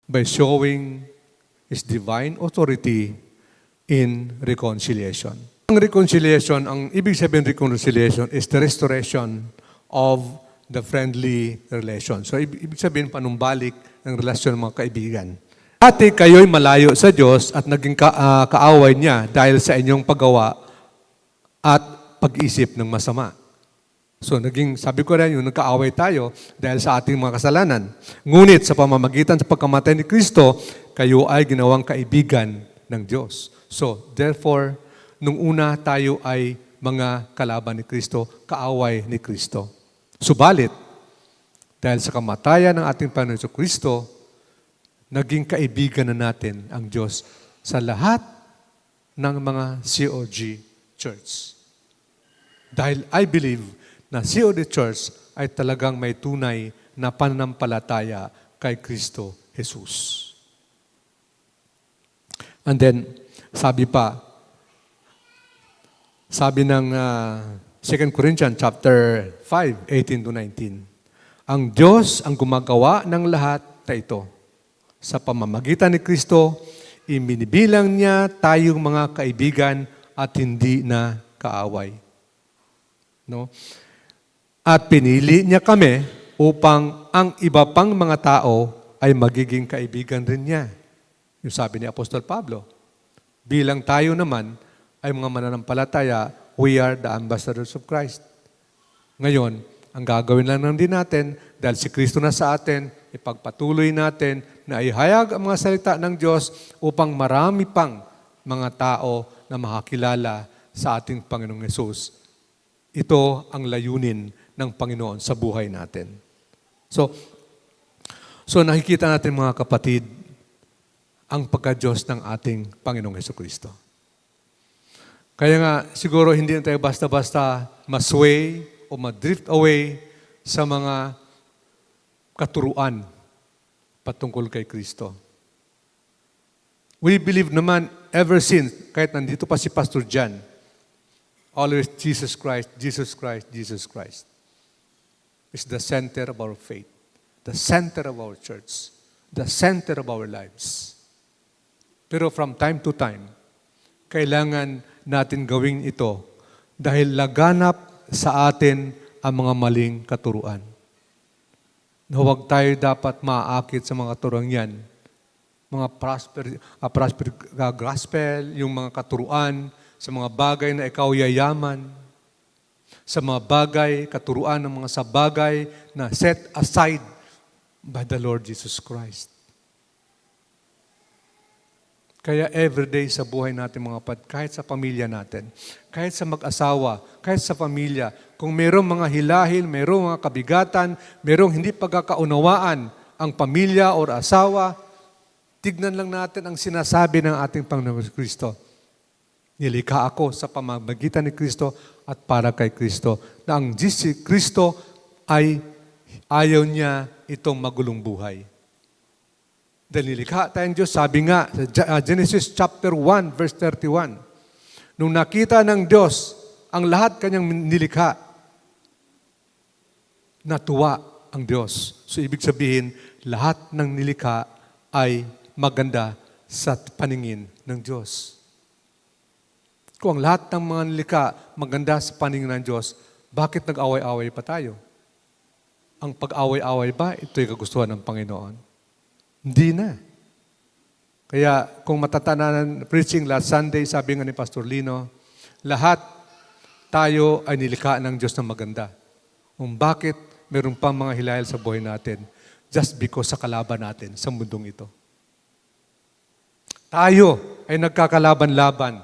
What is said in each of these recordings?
by showing His divine authority in reconciliation. Ang reconciliation, ang ibig sabihin reconciliation is the restoration of the friendly relation. So, ibig sabihin panumbalik ng relasyon ng mga kaibigan. Dati kayo'y malayo sa Diyos at naging kaaway niya dahil sa inyong paggawa at pag-isip ng masama. So, sabi ko rin, yung nagkaaway tayo dahil sa ating mga kasalanan. Ngunit sa pamamagitan sa pagkamatay ni Kristo, kayo ay ginawang kaibigan ng Diyos. So, therefore, nung una tayo ay mga kalaban ni Kristo, kaaway ni Kristo. Subalit, dahil sa kamatayan ng ating Panginoon Kristo, naging kaibigan na natin ang Diyos sa lahat ng mga COG Church. Dahil I believe na COG Church ay talagang may tunay na pananampalataya kay Kristo Jesus. And then, sabi ng 2 Corinthians chapter 5, 18-19, ang Diyos ang gumagawa ng lahat na ito. Sa pamamagitan ni Kristo, ibinibilang niya tayong mga kaibigan at hindi na kaaway. No? At pinili niya kami upang ang iba pang mga tao ay magiging kaibigan rin niya. Yung sabi ni Apostol Pablo, bilang tayo naman ay mga mananampalataya, we are the ambassadors of Christ. Ngayon, ang gagawin lang din natin, dahil si Kristo na sa atin, ipagpatuloy natin na ihayag ang mga salita ng Diyos upang marami pang mga tao na makakilala sa ating Panginoong Hesus. Ito ang layunin ng Panginoon sa buhay natin. So nakikita natin mga kapatid, ang pagka-Diyos ng ating Panginoong Hesukristo. Kaya nga, siguro hindi na tayo basta-basta masway o madrift away sa mga katuruan patungkol kay Kristo. We believe naman ever since, kahit nandito pa si Pastor John, always Jesus Christ, Jesus Christ, Jesus Christ is the center of our faith, the center of our church, the center of our lives. Pero from time to time, kailangan natin gawin ito dahil laganap sa atin ang mga maling katuruan. Na huwag tayo dapat maaakit sa mga katuruan yan. Mga prosper gospel, yung mga katuruan, sa mga bagay na ikaw yayaman, sa mga bagay, katuruan ng mga sabagay na set aside by the Lord Jesus Christ. Kaya everyday sa buhay natin mga kapatid, kahit sa pamilya natin, kahit sa mag-asawa, kahit sa pamilya, kung mayroong mga hilahil, mayroong mga kabigatan, mayroong hindi pagkakaunawaan ang pamilya o asawa, tignan lang natin ang sinasabi ng ating Panginoon Kristo. Nilikha ako sa pamamagitan ni Kristo at para kay Kristo. Na ang Kristo ay ayaw niya itong magulong buhay. Dahil nilikha tayong Diyos, sabi nga sa Genesis chapter 1, verse 31, nung nakita ng Diyos ang lahat kanyang nilikha, natuwa ang Diyos. So ibig sabihin, lahat ng nilikha ay maganda sa paningin ng Diyos. Kung ang lahat ng mga nilikha maganda sa paningin ng Diyos, bakit nag-away-away pa tayo? Ang pag-away-away ba, ito'y kagustuhan ng Panginoon? Hindi na. Kaya kung matatandaan preaching last Sunday, sabi nga ni Pastor Lino, lahat tayo ay nilikha ng Diyos na maganda. Kung bakit meron pang mga hilahil sa buhay natin, just because sa kalaban natin sa mundong ito. Tayo ay nagkakalaban-laban.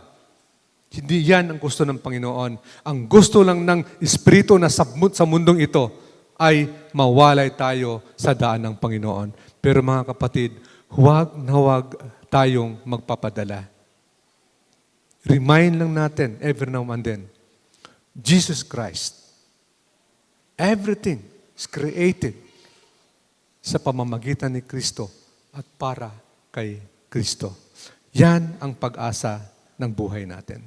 Hindi yan ang gusto ng Panginoon. Ang gusto lang ng Espiritu na sa mundong ito ay mawalay tayo sa daan ng Panginoon. Pero mga kapatid, huwag na huwag tayong magpapadala. Remind lang natin every now and then, Jesus Christ, everything is created sa pamamagitan ni Kristo at para kay Kristo. Yan ang pag-asa ng buhay natin.